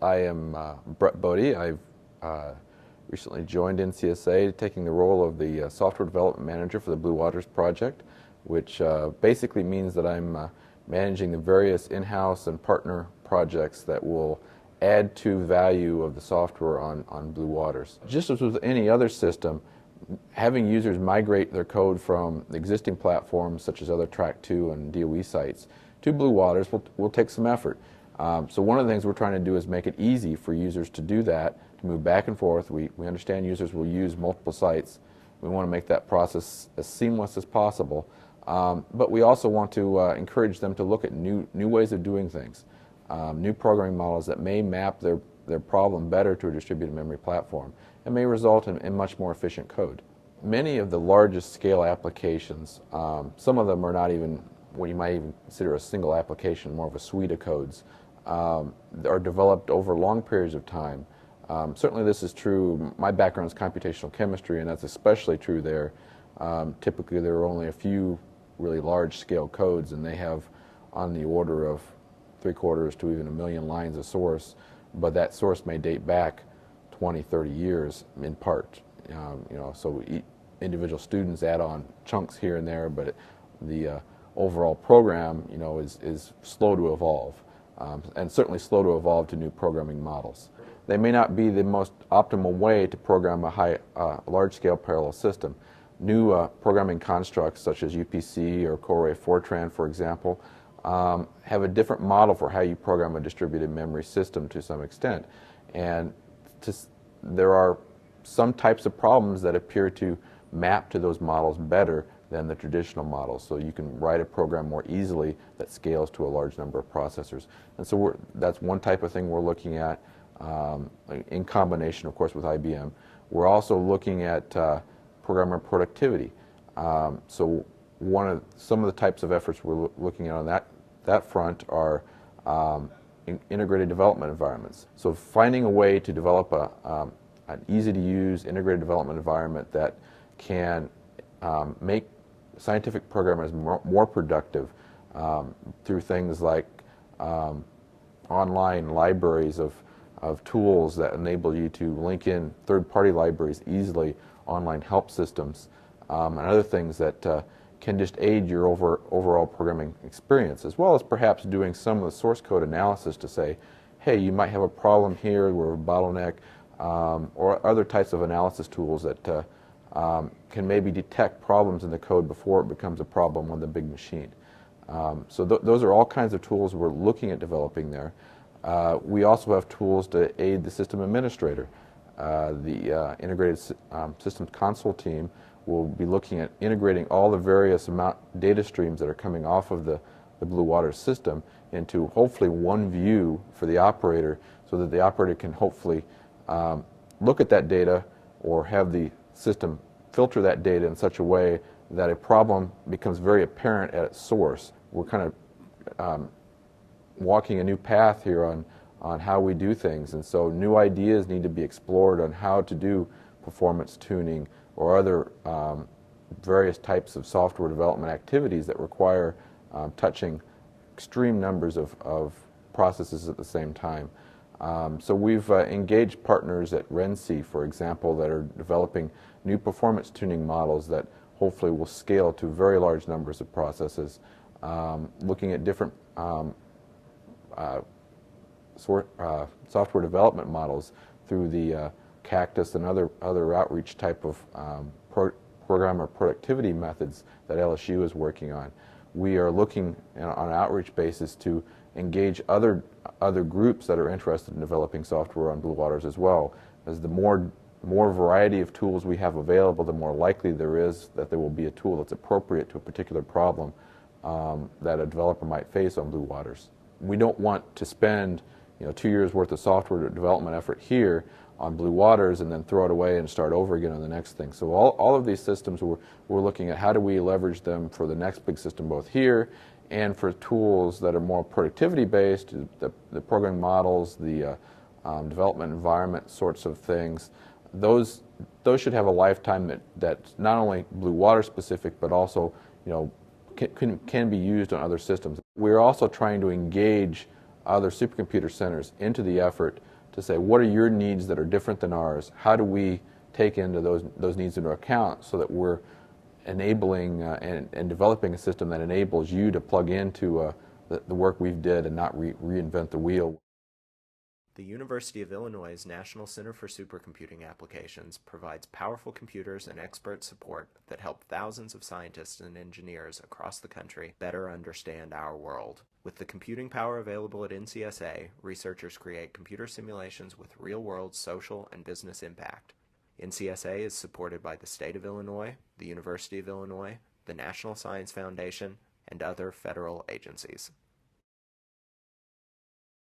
I am Bode. I've recently joined NCSA, taking the role of the Software Development Manager for the Blue Waters project, which basically means that I'm managing the various in-house and partner projects that will add to value of the software on Blue Waters. Just as with any other system, having users migrate their code from existing platforms such as other Track 2 and DOE sites to Blue Waters will take some effort. So one of the things we're trying to do is make it easy for users to do that, to move back and forth. We understand users will use multiple sites. We want to make that process as seamless as possible. But we also want to encourage them to look at new ways of doing things, new programming models that may map their problem better to a distributed memory platform and may result in much more efficient code. Many of the largest scale applications, some of them are not even what you might even consider a single application, more of a suite of codes, are developed over long periods of time. Certainly this is true. My background is computational chemistry, and that's especially true there. Typically there are only a few really large scale codes, and they have on the order of 3/4 to even 1 million lines of source, but that source may date back 20, 30 years in part. So individual students add on chunks here and there, but the overall program, is slow to evolve, and certainly slow to evolve to new programming models. They may not be the most optimal way to program a large-scale parallel system. New programming constructs such as UPC or Core Fortran, for example, have a different model for how you program a distributed memory system to some extent. And there are some types of problems that appear to map to those models better than the traditional models. So you can write a program more easily that scales to a large number of processors. And so that's one type of thing we're looking at in combination, of course, with IBM. We're also looking at programmer productivity. So some of the types of efforts we're looking at on that front are integrated development environments. So finding a way to develop an easy-to-use integrated development environment that can make scientific programmers more productive through things like online libraries of tools that enable you to link in third-party libraries easily, online help systems, and other things that can just aid your overall programming experience, as well as perhaps doing some of the source code analysis to say, hey, you might have a problem here or a bottleneck, or other types of analysis tools that can maybe detect problems in the code before it becomes a problem on the big machine. So those are all kinds of tools we're looking at developing there. We also have tools to aid the system administrator. The Integrated Systems Console team will be looking at integrating all the various data streams that are coming off of the Blue Waters system into hopefully one view for the operator, so that the operator can hopefully look at that data or have the system filter that data in such a way that a problem becomes very apparent at its source. We're kind of walking a new path here on how we do things, and so new ideas need to be explored on how to do performance tuning or other various types of software development activities that require touching extreme numbers of processes at the same time. So we've engaged partners at RENC, for example, that are developing new performance tuning models that hopefully will scale to very large numbers of processes, looking at different software development models through the Cactus and other outreach type of programmer productivity methods that LSU is working on. We are looking on an outreach basis to engage other groups that are interested in developing software on Blue Waters as well. As the more variety of tools we have available, the more likely there is that there will be a tool that's appropriate to a particular problem that a developer might face on Blue Waters. We don't want to spend 2 years worth of software development effort here on Blue Waters and then throw it away and start over again on the next thing. So all of these systems, we're looking at how do we leverage them for the next big system, both here and for tools that are more productivity based, the programming models, the development environment sorts of things. Those should have a lifetime that's not only Blue Water specific, but also can be used on other systems. We're also trying to engage other supercomputer centers into the effort to say, what are your needs that are different than ours? How do we take into those needs into account so that we're enabling and developing a system that enables you to plug into the work we've did and not reinvent the wheel. The University of Illinois' National Center for Supercomputing Applications provides powerful computers and expert support that help thousands of scientists and engineers across the country better understand our world. With the computing power available at NCSA, researchers create computer simulations with real-world social and business impact. NCSA is supported by the State of Illinois, the University of Illinois, the National Science Foundation, and other federal agencies.